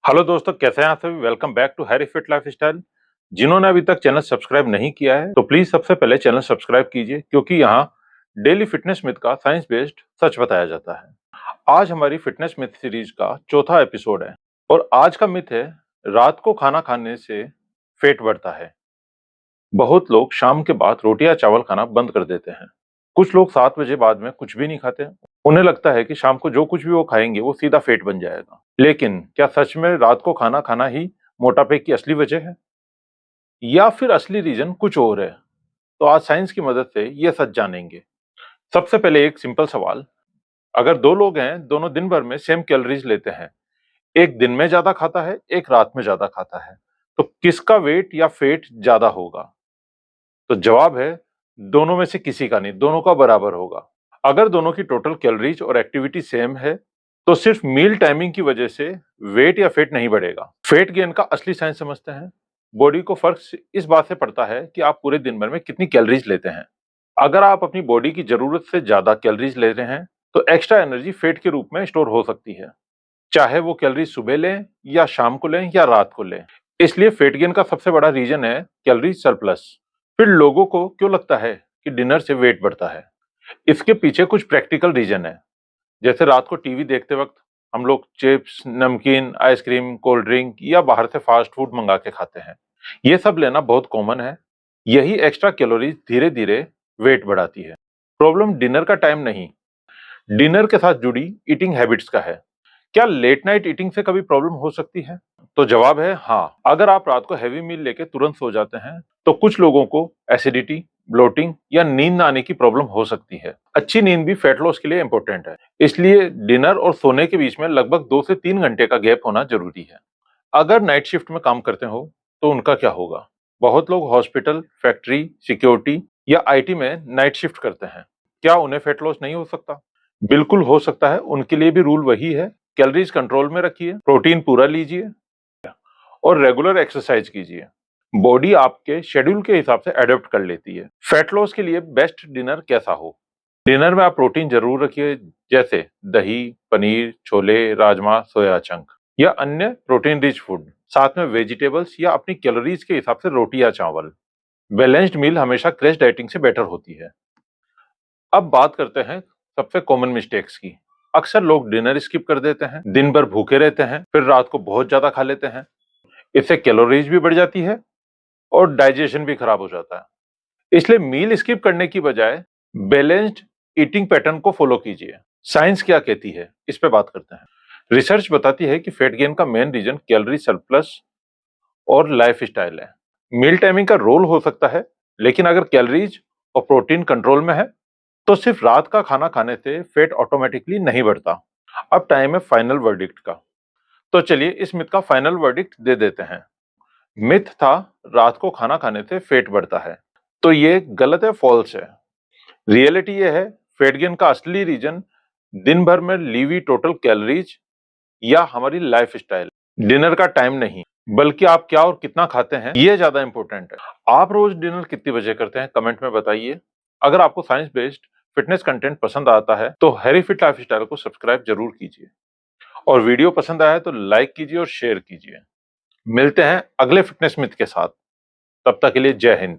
Hello दोस्तों, कैसे हैं आप सभी। Welcome back to Harry fit lifestyle. जिन्होंने अभी तक चैनल सब्सक्राइब नहीं किया है तो प्लीज सबसे पहले चैनल सब्सक्राइब कीजिए, क्योंकि यहाँ डेली फिटनेस मिथ का साइंस बेस्ड सच बताया जाता है। आज हमारी फिटनेस मिथ सीरीज का चौथा एपिसोड है और आज का मिथ है, रात को खाना खाने से पेट बढ़ता है। बहुत लोग शाम के बाद रोटी या चावल खाना बंद कर देते हैं। कुछ लोग 7 बजे बाद में कुछ भी नहीं खाते। उन्हें लगता है कि शाम को जो कुछ भी वो खाएंगे वो सीधा पेट बन जाएगा। लेकिन क्या सच में रात को खाना खाना ही मोटापे की असली वजह है, या फिर असली रीजन कुछ और है? तो आज साइंस की मदद से ये सच जानेंगे। सबसे पहले एक सिंपल सवाल, अगर दो लोग हैं, दोनों दिन भर में सेम कैलोरीज लेते हैं, एक दिन में ज्यादा खाता है, एक रात में ज्यादा खाता है, तो किसका वेट या फेट ज्यादा होगा? तो जवाब है, दोनों में से किसी का नहीं, दोनों का बराबर होगा। अगर दोनों की टोटल कैलोरीज और एक्टिविटी सेम है तो सिर्फ मील टाइमिंग की वजह से वेट या फेट नहीं बढ़ेगा। फेट गेन का असली साइंस समझते हैं। बॉडी को फर्क इस बात से पड़ता है कि आप पूरे दिन भर में कितनी कैलोरीज लेते हैं। अगर आप अपनी बॉडी की जरूरत से ज्यादा कैलोरीज ले रहे हैं तो एक्स्ट्रा एनर्जी फेट के रूप में स्टोर हो सकती है, चाहे वो कैलोरीज सुबह लें या शाम को लें या रात को लें। इसलिए फेट गेन का सबसे बड़ा रीजन है कैलोरी सरप्लस। फिर लोगों को क्यों लगता है कि डिनर से वेट बढ़ता है? इसके पीछे कुछ प्रैक्टिकल रीजन है। जैसे रात को टीवी देखते वक्त हम लोग चिप्स, नमकीन, आइसक्रीम, कोल्ड ड्रिंक या बाहर से फास्ट फूड मंगा के खाते हैं। ये सब लेना बहुत कॉमन है। यही एक्स्ट्रा कैलोरीज धीरे धीरे वेट बढ़ाती है। प्रॉब्लम डिनर का टाइम नहीं, डिनर के साथ जुड़ी ईटिंग हैबिट्स का है। क्या लेट नाइट ईटिंग से कभी प्रॉब्लम हो सकती है? तो जवाब है हाँ। अगर आप रात को हैवी मील लेके तुरंत सो जाते हैं तो कुछ लोगों को एसिडिटी, ब्लोटिंग या नींद न आने की प्रॉब्लम हो सकती है। अच्छी नींद भी फैट लॉस के लिए इंपॉर्टेंट है, इसलिए डिनर और सोने के बीच में लगभग 2 से 3 घंटे का गैप होना जरूरी है। अगर नाइट शिफ्ट में काम करते हो तो उनका क्या होगा? बहुत लोग हॉस्पिटल, फैक्ट्री, सिक्योरिटी या आईटी में नाइट शिफ्ट करते हैं। क्या उन्हें फैट लॉस नहीं हो सकता? बिल्कुल हो सकता है। उनके लिए भी रूल वही है, कैलोरीज कंट्रोल में रखिए, प्रोटीन पूरा लीजिए और रेगुलर एक्सरसाइज कीजिए। बॉडी आपके शेड्यूल के हिसाब से अडॉप्ट कर लेती है। फैट लॉस के लिए बेस्ट डिनर कैसा हो? डिनर में आप प्रोटीन जरूर रखिए, जैसे दही, पनीर, छोले, राजमा, सोया चंक या अन्य प्रोटीन रिच फूड। साथ में वेजिटेबल्स या अपनी कैलोरीज के हिसाब से रोटी या चावल। बैलेंस्ड मील हमेशा क्रैश डाइटिंग से बेटर होती है। अब बात करते हैं सबसे कॉमन मिस्टेक्स की। अक्सर लोग डिनर स्किप कर देते हैं, दिन भर भूखे रहते हैं, फिर रात को बहुत ज्यादा खा लेते हैं। इससे कैलोरीज भी बढ़ जाती है और डाइजेशन भी खराब हो जाता है। इसलिए मील स्किप करने की बजाय बैलेंस्ड ईटिंग पैटर्न को फॉलो कीजिए। साइंस क्या कहती है, इस पे बात करते हैं। रिसर्च बताती है कि फैट गेन का मेन रीजन कैलोरी सरप्लस और लाइफ स्टाइल है। मील टाइमिंग का रोल हो सकता है, लेकिन अगर कैलोरीज और प्रोटीन कंट्रोल में है तो सिर्फ रात का खाना खाने से फैट ऑटोमेटिकली नहीं बढ़ता। अब टाइम है फाइनल वर्डिक्ट का। तो चलिए इस मिथ का फाइनल वर्डिक्ट दे देते हैं। मिथ था रात को खाना खाने से फैट बढ़ता है, तो ये गलत है, फॉल्स है। रियलिटी ये है, फैट गेन का असली रीजन दिन भर में लीवी टोटल कैलोरीज या हमारी लाइफ स्टाइल, डिनर का टाइम नहीं, बल्कि आप क्या और कितना खाते हैं, ये ज्यादा इंपॉर्टेंट है। आप रोज डिनर कितनी बजे करते हैं, कमेंट में बताइए। अगर आपको साइंस बेस्ड फिटनेस कंटेंट पसंद आता है तो हैरी फिट लाइफस्टाइल को सब्सक्राइब जरूर कीजिए, और वीडियो पसंद आया तो लाइक कीजिए और शेयर कीजिए। मिलते हैं अगले फिटनेस मिथ के साथ। तब तक के लिए जय हिंद।